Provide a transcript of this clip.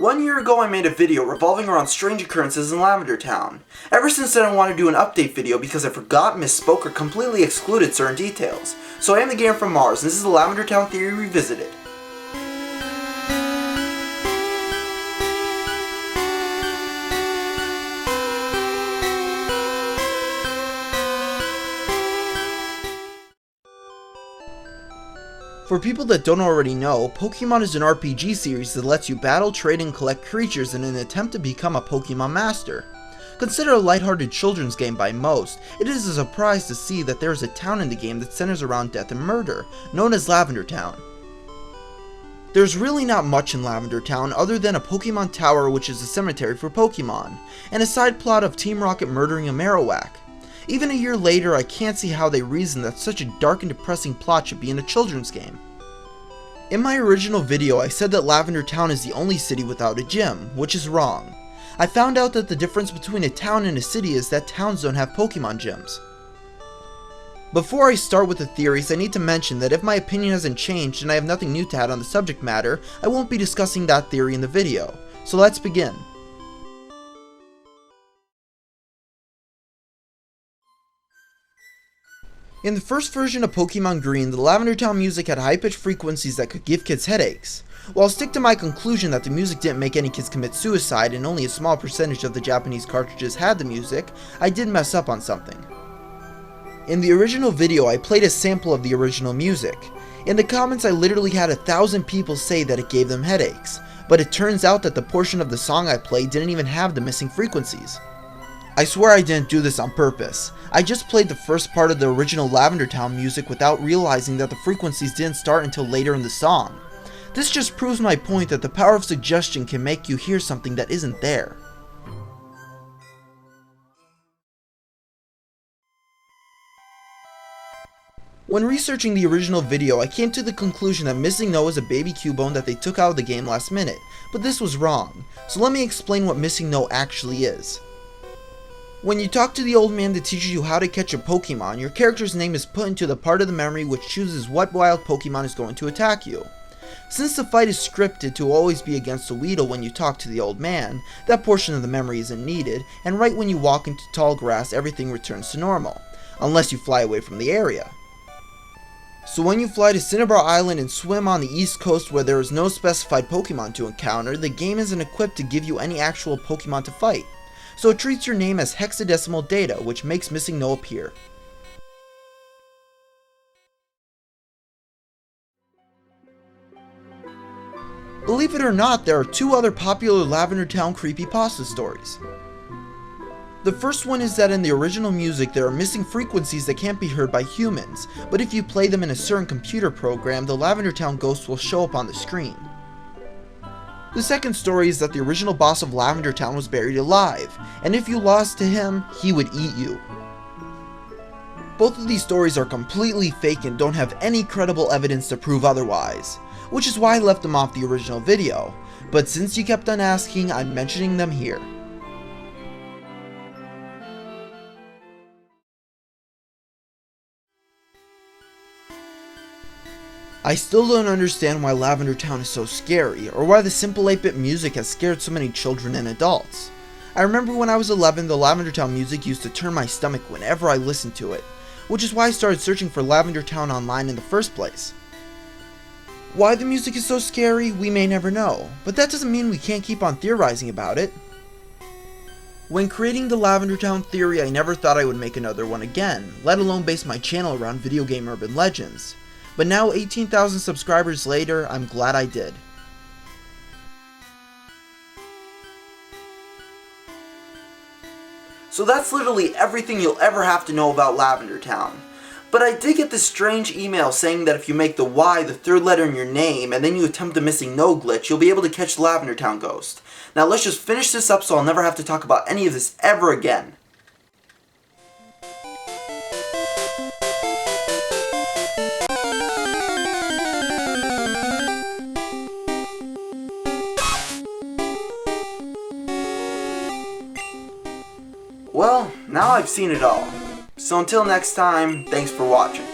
1 year ago I made a video revolving around strange occurrences in Lavender Town. Ever since then I wanted to do an update video because I forgot, misspoke, or completely excluded certain details. So I am the Gamer from Mars, and this is the Lavender Town Theory Revisited. For people that don't already know, Pokemon is an RPG series that lets you battle, trade, and collect creatures in an attempt to become a Pokemon Master. Considered a lighthearted children's game by most, it is a surprise to see that there is a town in the game that centers around death and murder, known as Lavender Town. There's really not much in Lavender Town other than a Pokemon Tower, which is a cemetery for Pokemon, and a side plot of Team Rocket murdering a Marowak. Even a year later, I can't see how they reason that such a dark and depressing plot should be in a children's game. In my original video, I said that Lavender Town is the only city without a gym, which is wrong. I found out that the difference between a town and a city is that towns don't have Pokemon gyms. Before I start with the theories, I need to mention that if my opinion hasn't changed and I have nothing new to add on the subject matter, I won't be discussing that theory in the video. So let's begin. In the first version of Pokemon Green, the Lavender Town music had high-pitched frequencies that could give kids headaches. While I'll stick to my conclusion that the music didn't make any kids commit suicide and only a small percentage of the Japanese cartridges had the music, I did mess up on something. In the original video, I played a sample of the original music. In the comments, I literally had 1,000 people say that it gave them headaches, but it turns out that the portion of the song I played didn't even have the missing frequencies. I swear I didn't do this on purpose. I just played the first part of the original Lavender Town music without realizing that the frequencies didn't start until later in the song. This just proves my point that the power of suggestion can make you hear something that isn't there. When researching the original video, I came to the conclusion that Missingno is a baby Cubone that they took out of the game last minute, but this was wrong. So let me explain what Missingno actually is. When you talk to the old man that teaches you how to catch a Pokemon, your character's name is put into the part of the memory which chooses what wild Pokemon is going to attack you. Since the fight is scripted to always be against a Weedle when you talk to the old man, that portion of the memory isn't needed, and right when you walk into tall grass everything returns to normal, unless you fly away from the area. So when you fly to Cinnabar Island and swim on the east coast where there is no specified Pokemon to encounter, the game isn't equipped to give you any actual Pokemon to fight. So it treats your name as hexadecimal data, which makes Missingno appear. Believe it or not, there are two other popular Lavender Town creepypasta stories. The first one is that in the original music there are missing frequencies that can't be heard by humans, but if you play them in a certain computer program, the Lavender Town ghost will show up on the screen. The second story is that the original boss of Lavender Town was buried alive, and if you lost to him, he would eat you. Both of these stories are completely fake and don't have any credible evidence to prove otherwise, which is why I left them off the original video, but since you kept on asking, I'm mentioning them here. I still don't understand why Lavender Town is so scary, or why the simple 8-bit music has scared so many children and adults. I remember when I was 11, the Lavender Town music used to turn my stomach whenever I listened to it, which is why I started searching for Lavender Town online in the first place. Why the music is so scary, we may never know, but that doesn't mean we can't keep on theorizing about it. When creating the Lavender Town theory, I never thought I would make another one again, let alone base my channel around video game urban legends. But now 18,000 subscribers later, I'm glad I did. So that's literally everything you'll ever have to know about Lavender Town. But I did get this strange email saying that if you make the Y the third letter in your name and then you attempt the Missingno glitch, you'll be able to catch the Lavender Town ghost. Now let's just finish this up so I'll never have to talk about any of this ever again. Well, now I've seen it all. So until next time, thanks for watching.